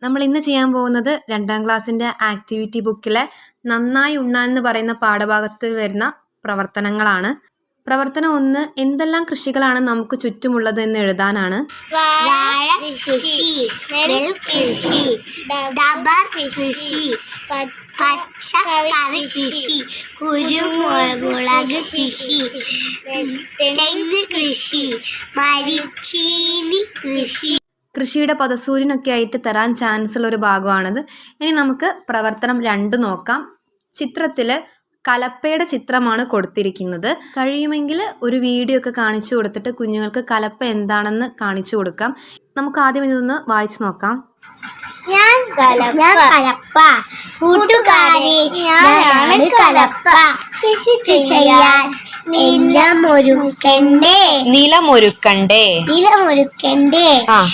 നമ്മൾ ഇന്ന് ചെയ്യാൻ പോകുന്നത് 2ാം ക്ലാസ്സിൻ്റെ ആക്ടിവിറ്റി ബുക്കിലെ നന്നായി ഉണ്ണാൻ എന്ന് പറയുന്ന പാഠഭാഗത്തിൽ വരുന്ന പ്രവർത്തനങ്ങളാണ്. പ്രവർത്തനം 1 എന്തെല്ലാം കൃഷികളാണ് നമുക്ക് ചുറ്റുമുള്ളത് എന്ന് എഴുതാനാണ്. വാഴ കൃഷി, നെൽകൃഷി, റബ്ബർ കൃഷി, പച്ചക്കറി കൃഷി, കുരുമുളക് കൃഷി, തെങ്ങ് കൃഷി, മരിച്ചീനി കൃഷി. കൃഷിയുടെ പദസൂര്യനൊക്കെ ആയിട്ട് തരാൻ ചാൻസ് ഉള്ള ഒരു ഭാഗമാണിത്. ഇനി നമുക്ക് പ്രവർത്തനം 2 നോക്കാം. ചിത്രത്തിൽ കലപ്പയുടെ ചിത്രമാണ് കൊടുത്തിരിക്കുന്നത്. കഴിയുമെങ്കിൽ ഒരു വീഡിയോ ഒക്കെ കാണിച്ചു കൊടുത്തിട്ട് കുഞ്ഞുങ്ങൾക്ക് കലപ്പ എന്താണെന്ന് കാണിച്ചു കൊടുക്കാം. നമുക്ക് ആദ്യം ഇതൊന്ന് വായിച്ചു നോക്കാം. ഞാൻ കലപ്പ, കൂട്ടുകാരെ ഞാനാണ് കലപ്പ. കൃഷി ചെയ്യാൻ നിലമൊരുക്കണ്ടേ,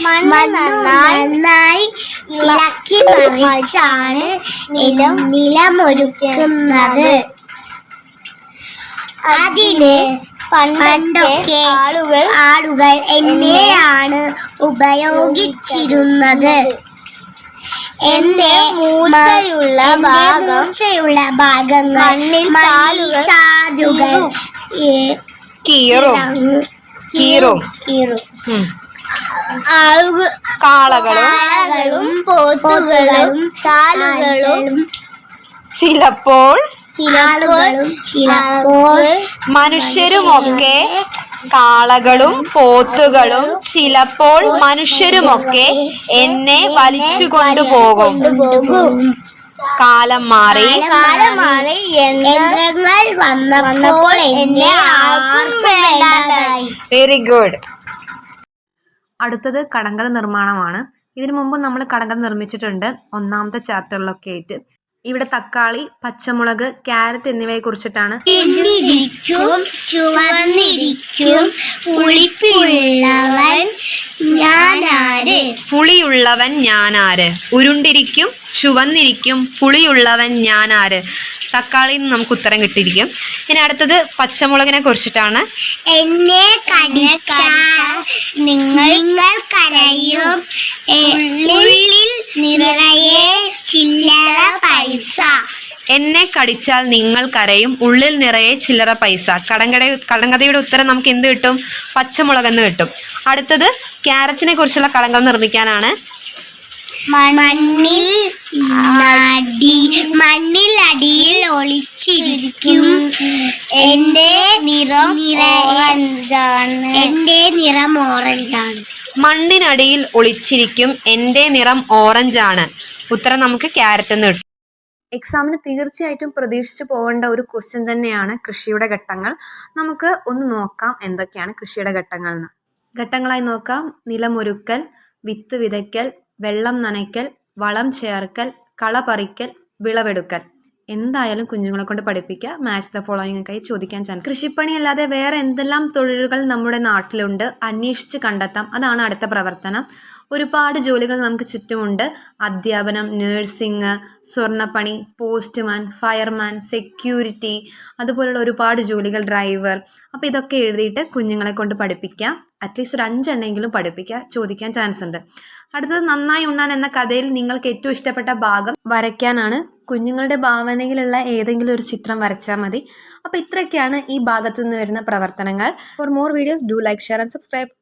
മണ്ണ് നന്നായി ഇളക്കി മറിച്ചാണ് നിലമൊരുക്കുന്നത്. അതിന് പണ്ടൊക്കെ ആളുകൾ എന്നെയാണ് ഉപയോഗിച്ചിരുന്നത്. എന്റെ മൂർച്ചയുള്ള ഭാഗങ്ങൾ ചാലുകൾ കീറും. കാളകളും പോത്തുകളും ചാലുകളും ചിലപ്പോൾ മനുഷ്യരുമൊക്കെ കാളകളും പോത്തുകളും ചിലപ്പോൾ മനുഷ്യരുമൊക്കെ എന്നെ വലിച്ചു കൊണ്ടുപോകും. കാലം മാറി യന്ത്രങ്ങൾ വന്നപ്പോൾ എന്നെ വെരി ഗുഡ്. അടുത്തത് കടങ്കഥ നിർമ്മാണമാണ്. ഇതിനു മുമ്പ് നമ്മൾ കടങ്കഥ നിർമ്മിച്ചിട്ടുണ്ട് 1ാമത്തെ ചാപ്റ്ററിലൊക്കെ ആയിട്ട്. ഇവിടെ തക്കാളി, പച്ചമുളക്, ക്യാരറ്റ് എന്നിവയെ കുറിച്ചിട്ടാണ്. പുളിയുള്ളവൻ ഞാനാര്, ഉരുണ്ടിരിക്കും, ചുവന്നിരിക്കും, പുളിയുള്ളവൻ ഞാനാര്. തക്കാളിയിൽ നിന്ന് നമുക്ക് ഉത്തരം കിട്ടിയിരിക്കും. ഇനി അടുത്തത് പച്ചമുളകിനെ കുറിച്ചിട്ടാണ്. എന്നെ കടിച്ചാൽ നിങ്ങൾ കരയും, ഉള്ളിൽ നിറയെ ചില്ലറ പൈസ. എന്നെ കടിച്ചാൽ നിങ്ങൾ കരയും, ഉള്ളിൽ നിറയെ ചില്ലറ പൈസ. കടങ്കഥയുടെ ഉത്തരം നമുക്ക് എന്ത് കിട്ടും? പച്ചമുളകെന്ന് കിട്ടും. അടുത്തത് ക്യാരറ്റിനെ കുറിച്ചുള്ള കടങ്കഥ നിർമ്മിക്കാനാണ്. മണ്ണിലടിയിൽ ഒളിച്ചിരിക്കും, എന്റെ നിറം ഓറഞ്ചാണ്. മണ്ണിനടിയിൽ ഒളിച്ചിരിക്കും, എന്റെ നിറം ഓറഞ്ചാണ്. ഉത്തരം നമുക്ക് ക്യാരറ്റ് എന്ന് കിട്ടും. എക്സാമിന് തീർച്ചയായിട്ടും പ്രതീക്ഷിച്ചു പോകേണ്ട ഒരു ക്വസ്റ്റ്യൻ തന്നെയാണ് കൃഷിയുടെ ഘട്ടങ്ങൾ. നമുക്ക് ഒന്ന് നോക്കാം എന്തൊക്കെയാണ് കൃഷിയുടെ ഘട്ടങ്ങൾ എന്ന്. ഘട്ടങ്ങളായി നോക്കാം. നിലമൊരുക്കൽ, വിത്ത് വിതയ്ക്കൽ, വെള്ളം നനയ്ക്കൽ, വളം ചേർക്കൽ, കള പറിക്കൽ, വിളവെടുക്കൽ. എന്തായാലും കുഞ്ഞുങ്ങളെ കൊണ്ട് പഠിപ്പിക്കുക. മാച്ച് ദ ഫോളോയിങ് ഒക്കെ ചോദിക്കാൻ ചാൻസ്. കൃഷിപ്പണി അല്ലാതെ വേറെ എന്തെല്ലാം തൊഴിലുകൾ നമ്മുടെ നാട്ടിലുണ്ട്, അന്വേഷിച്ച് കണ്ടെത്താം. അതാണ് അടുത്ത പ്രവർത്തനം. ഒരുപാട് ജോലികൾ നമുക്ക് ചുറ്റുമുണ്ട്. അധ്യാപനം, നഴ്സിംഗ്, സ്വർണ്ണപ്പണി, പോസ്റ്റ്മാൻ, ഫയർമാൻ, സെക്യൂരിറ്റി, അതുപോലുള്ള ഒരുപാട് ജോലികൾ, ഡ്രൈവർ. അപ്പോൾ ഇതൊക്കെ എഴുതിയിട്ട് കുഞ്ഞുങ്ങളെ കൊണ്ട് പഠിപ്പിക്കാം. അറ്റ്ലീസ്റ്റ് ഒരു 5 എണ്ണമെങ്കിലും പഠിപ്പിക്കുക, ചോദിക്കാൻ ചാൻസ് ഉണ്ട്. അടുത്തത് നന്നായി ഉണ്ണാൻ എന്ന കഥയിൽ നിങ്ങൾക്ക് ഏറ്റവും ഇഷ്ടപ്പെട്ട ഭാഗം വരയ്ക്കാനാണ്. കുഞ്ഞുങ്ങളുടെ ഭാവനയിലുള്ള ഏതെങ്കിലും ഒരു ചിത്രം വരച്ചാൽ മതി. അപ്പോൾ ഇത്രയൊക്കെയാണ് ഈ ഭാഗത്തു നിന്ന് വരുന്ന പ്രവർത്തനങ്ങൾ. For more videos do like, share and subscribe.